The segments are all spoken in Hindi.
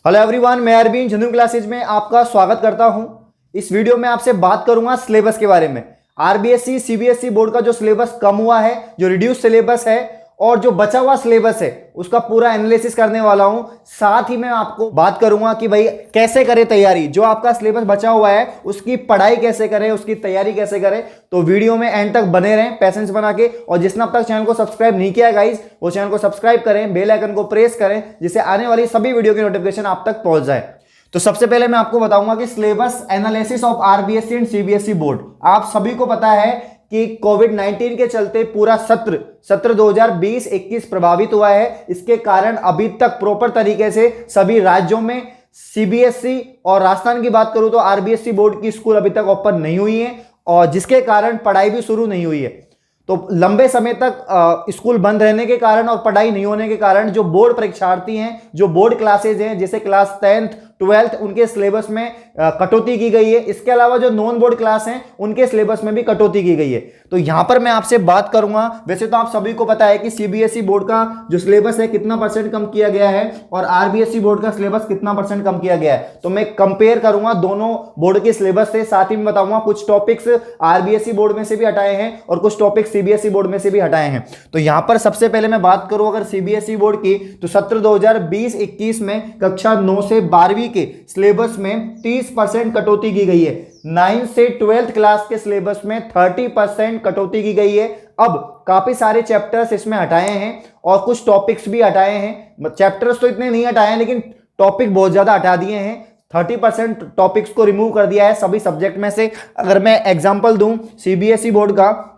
हेलो एवरीवन, मैं अरविंद जेन्युइन क्लासेज में आपका स्वागत करता हूं। इस वीडियो में आपसे बात करूंगा सिलेबस के बारे में। आरबीएसई सीबीएसई बोर्ड का जो सिलेबस कम हुआ है, जो रिड्यूस सिलेबस है और जो बचा हुआ सिलेबस है उसका पूरा एनालिसिस करने वाला हूं। साथ ही मैं आपको बात करूंगा कि भाई कैसे करें तैयारी, जो आपका सिलेबस बचा हुआ है उसकी पढ़ाई कैसे करें, उसकी तैयारी कैसे करें। तो वीडियो में एंड तक बने रहें पेशेंस बना के। और जिसने अब तक चैनल को सब्सक्राइब नहीं किया है गाइस, वो चैनल को सब्सक्राइब करें, बेल आइकन को प्रेस करें, जिससे आने वाली सभी वीडियो की नोटिफिकेशन आप तक पहुंच जाए। तो सबसे पहले मैं आपको बताऊंगा कि syllabus analysis of RBSE and CBSE board. आप सभी को पता है कि कोविड-19 के चलते पूरा सत्र 2020-21 प्रभावित हुआ है। इसके कारण अभी तक प्रॉपर तरीके से सभी राज्यों में सीबीएसई और राजस्थान की बात करूं तो आरबीएसई बोर्ड की स्कूल अभी तक ओपन नहीं हुई है और जिसके कारण पढ़ाई भी शुरू नहीं हुई है। तो लंबे समय तक स्कूल बंद रहने के कारण और पढ़ाई नहीं होने के कारण जो बोर्ड परीक्षार्थी हैं, जो बोर्ड क्लासेज हैं, जैसे क्लास 10th 12th, उनके सिलेबस में कटौती की गई है। इसके अलावा जो नॉन बोर्ड क्लास हैं उनके सिलेबस में भी कटौती की गई है। तो यहां पर मैं आपसे बात करूंगा, वैसे तो आप सभी को पता है कि सीबीएसई बोर्ड का जो सिलेबस है कितना परसेंट कम किया गया है और आरबीएसई बोर्ड का सिलेबस कितना परसेंट कम किया गया है। तो मैं कंपेयर करूंगा दोनों बोर्ड के सिलेबस से, साथ ही में बताऊंगा कुछ टॉपिक्स आरबीएसई बोर्ड में से भी हटाए हैं और कुछ टॉपिक्स सीबीएसई बोर्ड में से भी हटाए हैं। तो यहां पर सबसे पहले मैं बात करूं अगर सीबीएसई बोर्ड की, तो सत्र 2020-21 में कक्षा 9 से 12वीं के सिलेबस में 30% कटौती की गई है। 9 से 12th क्लास के सिलेबस में 30% कटौती की गई है। अब काफी सारे चैप्टर्स इसमें हटाए हैं और कुछ टॉपिक्स भी हटाए हैं। चैप्टर्स तो इतने नहीं हटाए हैं लेकिन टॉपिक बहुत ज्यादा हटा दिए हैं। 30% टॉपिक्स को रिमूव कर दिया है सभी सब्जेक्ट में से। अगर मैं एग्जांपल दूं सीबीएसई बोर्ड का,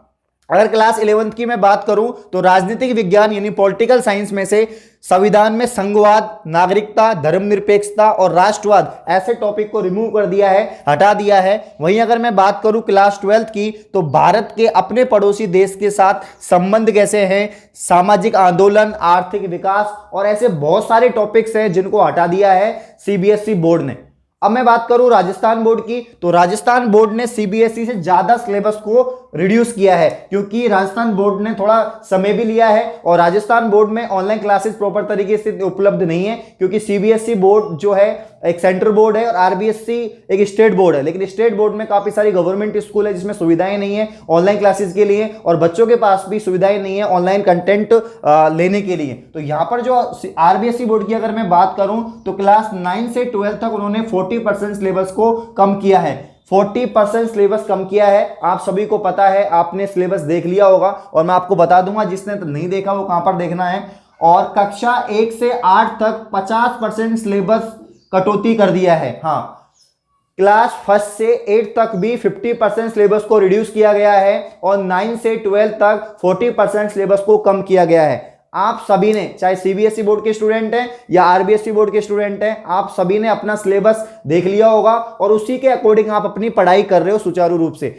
अगर क्लास 11th की मैं बात करूं तो राजनीतिक विज्ञान यानी पॉलिटिकल साइंस में से संविधान में संघवाद, नागरिकता, धर्मनिरपेक्षता और राष्ट्रवाद ऐसे टॉपिक को रिमूव कर दिया है, हटा दिया है। वहीं अगर मैं बात करूं क्लास 12th की, तो भारत के अपने पड़ोसी देश के साथ संबंध कैसे हैं, सामाजिक आंदोलन, आर्थिक विकास और ऐसे बहुत सारे टॉपिक्स हैं जिनको हटा दिया है सीबीएसई बोर्ड ने। अब मैं बात करूं राजस्थान बोर्ड की, तो राजस्थान बोर्ड ने सीबीएसई से ज्यादा सिलेबस को रिड्यूस किया है क्योंकि राजस्थान बोर्ड ने थोड़ा समय भी लिया है और राजस्थान बोर्ड में ऑनलाइन क्लासेस प्रॉपर तरीके से उपलब्ध नहीं है क्योंकि सीबीएसई बोर्ड जो है एक सेंट्रल बोर्ड है और आरबीएसई एक स्टेट बोर्ड है। लेकिन स्टेट बोर्ड में काफी सारी गवर्नमेंट स्कूल है जिसमें सुविधाएं नहीं है ऑनलाइन क्लासेस के लिए और बच्चों के पास भी सुविधाएं नहीं है ऑनलाइन कंटेंट लेने के लिए। तो यहां पर जो आरबीएसई बोर्ड की अगर मैं बात करूं तो क्लास 9 से 12 तक उन्होंने 40% सिलेबस को कम किया है। 40% सिलेबस कम किया है। आप सभी को पता है, आपने सिलेबस देख लिया होगा और मैं आपको बता दूंगा जिसने तो नहीं देखा वो कहां पर देखना है। और कक्षा 1 से 8 तक 50% सिलेबस कटौती कर दिया है। हाँ, क्लास 1 से 8 तक भी 50% सिलेबस को रिड्यूस किया गया है और 9 से 12 तक 40% सिलेबस को कम किया गया है। आप सभी ने, चाहे सीबीएसई बोर्ड के स्टूडेंट हैं या आरबीएसई बोर्ड के स्टूडेंट हैं, आप सभी ने अपना सिलेबस देख लिया होगा और उसी के अकॉर्डिंग आप अपनी पढ़ाई कर रहे हो सुचारू रूप से।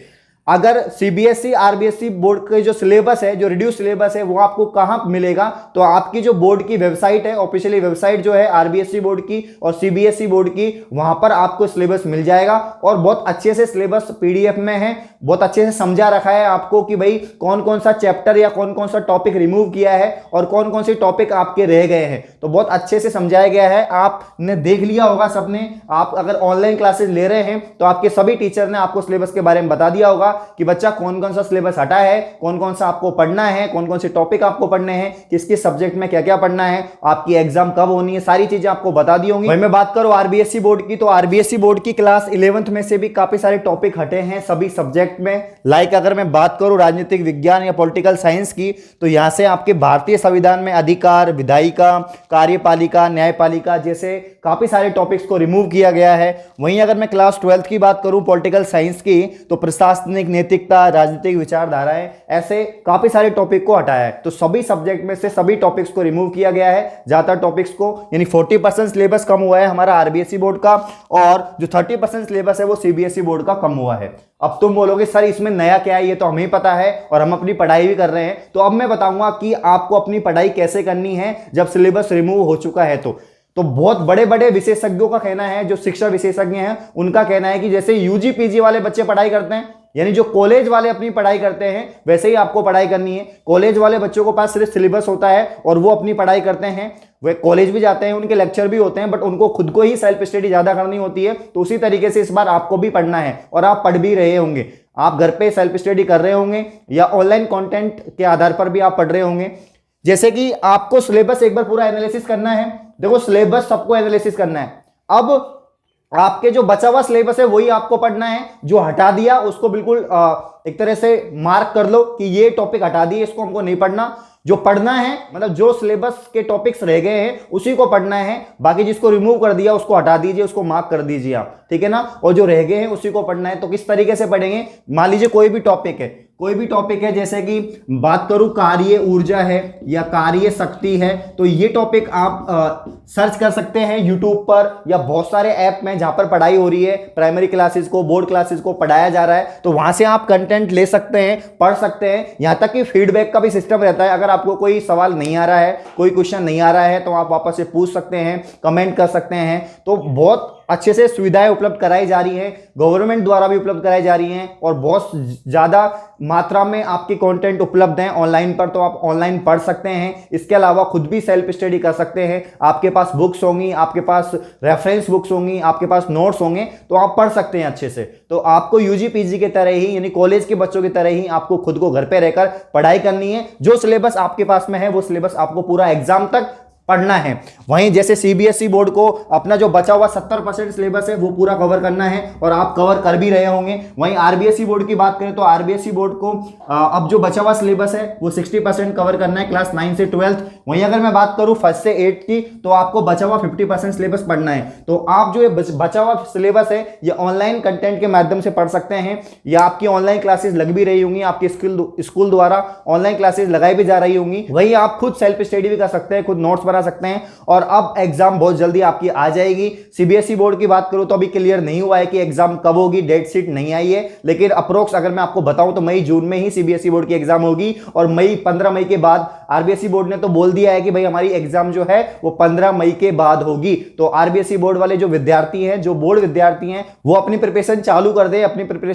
अगर सीबीएसई आरबीएसई बोर्ड के जो सिलेबस है, जो रिड्यूस सिलेबस है, वो आपको कहां मिलेगा, तो आपकी जो बोर्ड की वेबसाइट है, ऑफिशियली वेबसाइट जो है आरबीएसई बोर्ड की और सीबीएसई बोर्ड की, वहां पर आपको सिलेबस मिल जाएगा और बहुत अच्छे से सिलेबस पीडीएफ में है, बहुत अच्छे से समझा रखा है आपको कि भाई कौन कौन सा चैप्टर या कौन कौन सा टॉपिक रिमूव किया है और कौन कौन से टॉपिक आपके रह गए हैं। तो बहुत अच्छे से समझाया गया है, आपने देख लिया होगा सबने। आप अगर ऑनलाइन क्लासेस ले रहे हैं तो आपके सभी टीचर ने आपको सिलेबस के बारे में बता दिया होगा कि बच्चा कौन कौन सा सिलेबस हटा है, कौन कौन सा आपको पढ़ना है, कौन कौन से टॉपिक आपको पढ़ने हैं, किस किस सब्जेक्ट में क्या क्या पढ़ना है, आपकी एग्जाम कब होनी है, सारी चीजें आपको बता दी होंगी। वहीं मैं बात करूं आरबीएसई बोर्ड की, तो आरबीएसई बोर्ड की क्लास 11th में से भी काफी सारे टॉपिक हटे हैं सभी सब्जेक्ट में। लाइक अगर मैं बात करूं राजनीतिक विज्ञान या पॉलिटिकल साइंस की, तो यहां से आपके भारतीय संविधान में अधिकार, विधायिका, कार्यपालिका, न्यायपालिका जैसे काफी सारे टॉपिक्स को रिमूव किया गया है। वहीं अगर मैं क्लास 12th की बात करूं पॉलिटिकल साइंस की, तो प्रशासनिक नैतिकता, राजनीतिक विचारधाराएं, ऐसे काफी सारे टॉपिक को हटाया है। तो सभी सब्जेक्ट में से सभी टॉपिक्स को रिमूव किया गया है, ज्यादातर टॉपिक्स को, यानी 40% सिलेबस कम हुआ है हमारा आरबीएसई बोर्ड का और जो 30% सिलेबस है वो सीबीएसई बोर्ड का कम हुआ है। अब तुम बोलोगे सर इसमें नया क्या है, ये तो हमें पता है और हम अपनी पढ़ाई भी कर रहे हैं। तो अब मैं बताऊंगा कि आपको अपनी पढ़ाई कैसे करनी है जब सिलेबस रिमूव हो चुका है। तो बहुत बड़े बड़े विशेषज्ञों का कहना है, जो शिक्षा विशेषज्ञ हैं उनका कहना है कि जैसे यूजी पीजी वाले बच्चे पढ़ाई करते हैं यानी जो कॉलेज वाले अपनी पढ़ाई करते हैं वैसे ही आपको पढ़ाई करनी है। कॉलेज वाले बच्चों के पास सिर्फ सिलेबस होता है और वो अपनी पढ़ाई करते हैं, वे कॉलेज भी जाते हैं, उनके लेक्चर भी होते हैं, बट उनको खुद को ही सेल्फ स्टडी ज्यादा करनी होती है। तो उसी तरीके से इस बार आपको भी पढ़ना है और आप पढ़ भी रहे होंगे। आप घर पे सेल्फ स्टडी कर रहे होंगे या ऑनलाइन कंटेंट के आधार पर भी आप पढ़ रहे होंगे। जैसे कि आपको सिलेबस एक बार पूरा एनालिसिस करना है। देखो सिलेबस सबको एनालिसिस करना है। अब आपके जो बचा हुआ सिलेबस है वही आपको पढ़ना है। जो हटा दिया उसको बिल्कुल एक तरह से मार्क कर लो कि ये टॉपिक हटा दिए, इसको हमको नहीं पढ़ना। जो पढ़ना है मतलब जो सिलेबस के टॉपिक्स रह गए हैं उसी को पढ़ना है। बाकी जिसको रिमूव कर दिया उसको हटा दीजिए, उसको मार्क कर दीजिए आप, ठीक है ना। और जो रह गए हैं उसी को पढ़ना है। तो किस तरीके से पढ़ेंगे, मान लीजिए कोई भी टॉपिक है, जैसे कि बात करूं कार्य ऊर्जा है या कार्य शक्ति है, तो ये टॉपिक आप सर्च कर सकते हैं यूट्यूब पर या बहुत सारे ऐप में जहां पर पढ़ाई हो रही है, प्राइमरी क्लासेस को, बोर्ड क्लासेस को पढ़ाया जा रहा है, तो वहां से आप कंटेंट ले सकते हैं, पढ़ सकते हैं। यहां तक कि फीडबैक का भी सिस्टम रहता है। अगर आपको कोई सवाल नहीं आ रहा है, कोई क्वेश्चन नहीं आ रहा है, तो आप वापस से पूछ सकते हैं, कमेंट कर सकते हैं। तो बहुत अच्छे से सुविधाएं उपलब्ध कराई जा रही हैं, गवर्नमेंट द्वारा भी उपलब्ध कराई जा रही हैं और बहुत ज्यादा मात्रा में आपके कंटेंट उपलब्ध हैं ऑनलाइन पर। तो आप ऑनलाइन पढ़ सकते हैं। इसके अलावा खुद भी सेल्फ स्टडी कर सकते हैं। आपके पास बुक्स होंगी, आपके पास रेफरेंस बुक्स होंगी, आपके पास नोट्स होंगे, तो आप पढ़ सकते हैं अच्छे से। तो आपको यूजी पीजी की तरह ही, यानी कॉलेज के बच्चों की तरह ही आपको खुद को घर पे रहकर पढ़ाई करनी है। जो सिलेबस आपके पास में है वो सिलेबस आपको पूरा एग्जाम तक पढ़ना है। वहीं जैसे सीबीएसई बोर्ड को अपना जो बचा हुआ 70% सिलेबस है वो पूरा कवर करना है और आप कवर कर भी रहे होंगे। वहीं आरबीएसई बोर्ड की बात करें तो आरबीएसई बोर्ड को अब जो बचा हुआ सिलेबस है वो 60% कवर करना है, क्लास 9 से 12th। वहीं अगर मैं बात करूं 1st से 8th की, तो आपको बचा हुआ 50% सिलेबस पढ़ना है। तो आप जो ये बचा हुआ सिलेबस है ये ऑनलाइन कंटेंट के माध्यम से पढ़ सकते हैं या आपकी ऑनलाइन क्लासेस लग भी रही होंगी, आपके स्कूल द्वारा ऑनलाइन क्लासेस लगाई भी जा रही होंगी। वहीं आप खुद सेल्फ स्टडी भी कर सकते हैं, खुद नोट्स बना सकते हैं और अब एग्जाम बहुत जल्दी आपकी आ जाएगी। सीबीएसई बोर्ड की बात करूं तो अभी क्लियर नहीं हुआ है कि एग्जाम कब होगी, डेट शीट नहीं आई है, लेकिन अप्रोक्स अगर मैं आपको बताऊं तो मई जून में ही सीबीएसई बोर्ड की एग्जाम होगी। और 15 मई के बाद आरबीएसई बोर्ड ने तो बोल दिया है कि भाई हमारी एग्जाम जो है वो 15 मई के बाद होगी। तो आरबीएसई बोर्ड वाले जो विद्यार्थी हैं, जो बोर्ड विद्यार्थी हैं, वो अपनी प्रिपरेशन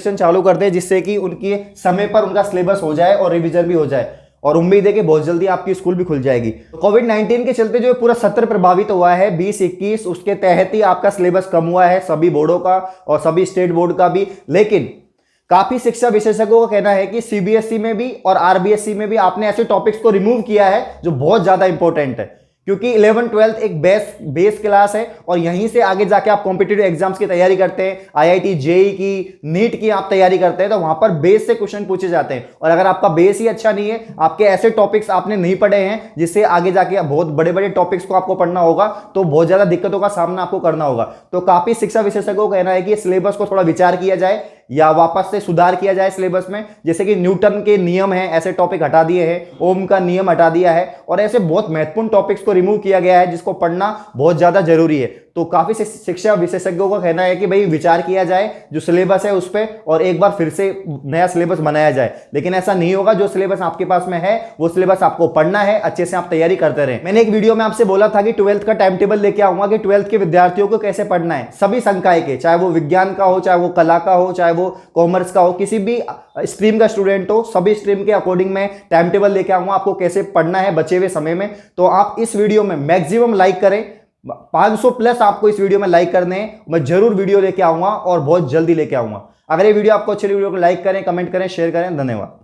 चालू कर दे जिससे कि उनके समय पर उनका सिलेबस हो जाए और रिवीजन भी हो जाए। और उम्मीद है कि बहुत जल्दी आपकी स्कूल भी खुल जाएगी। कोविड-19 के चलते जो पूरा सत्र प्रभावित हुआ है 20-21, उसके तहत ही आपका सिलेबस कम हुआ है, सभी बोर्डों का और सभी स्टेट बोर्ड का भी। लेकिन काफी शिक्षा विशेषज्ञों का कहना है कि सीबीएसई में भी और आरबीएसई में भी आपने ऐसे टॉपिक्स को रिमूव किया है जो बहुत ज्यादा इंपॉर्टेंट है, क्योंकि 11-12 एक बेस क्लास है और यहीं से आगे जाके आप कॉम्पिटिटिव एग्जाम्स की तैयारी करते हैं, आईआईटी, जेई की, नीट की आप तैयारी करते हैं, तो वहां पर बेस से क्वेश्चन पूछे जाते हैं। और अगर आपका बेस ही अच्छा नहीं है, आपके ऐसे टॉपिक्स आपने नहीं पढ़े हैं जिससे आगे जाके बहुत बड़े बड़े टॉपिक्स को आपको पढ़ना होगा, तो बहुत ज्यादा दिक्कतों का सामना आपको करना होगा। तो काफी शिक्षा विशेषज्ञों का कहना है कि सिलेबस को थोड़ा विचार किया जाए या वापस से सुधार किया जाए सिलेबस में। जैसे कि न्यूटन के नियम हैं, ऐसे टॉपिक हटा दिए हैं, ओम का नियम हटा दिया है और ऐसे बहुत महत्वपूर्ण टॉपिक्स को रिमूव किया गया है जिसको पढ़ना बहुत ज्यादा जरूरी है। तो काफी शिक्षा विशेषज्ञों का कहना है कि भाई विचार किया जाए जो सिलेबस है उस पर और एक बार फिर से नया सिलेबस बनाया जाए। लेकिन ऐसा नहीं होगा, जो सिलेबस आपके पास में है वो सिलेबस आपको पढ़ना है, अच्छे से आप तैयारी करते रहे। मैंने एक वीडियो में आपसे बोला था कि 12th का टाइम टेबल लेके आऊंगा कि 12th के विद्यार्थियों को कैसे पढ़ना है, सभी संकाय के, चाहे वो विज्ञान का हो, चाहे वो कला का हो, चाहे वो कॉमर्स का हो, किसी भी स्ट्रीम का स्टूडेंट हो, सभी स्ट्रीम के अकॉर्डिंग मैं टाइम टेबल लेके आऊंगा आपको कैसे पढ़ना है बचे हुए समय में। तो आप इस वीडियो में मैक्सिमम लाइक करें, 500 प्लस आपको इस वीडियो में लाइक करने हैं। मैं जरूर वीडियो लेके आऊंगा और बहुत जल्दी लेके आऊंगा। अगर ये वीडियो आपको अच्छी लगी, वीडियो को लाइक करें, कमेंट करें, शेयर करें। धन्यवाद।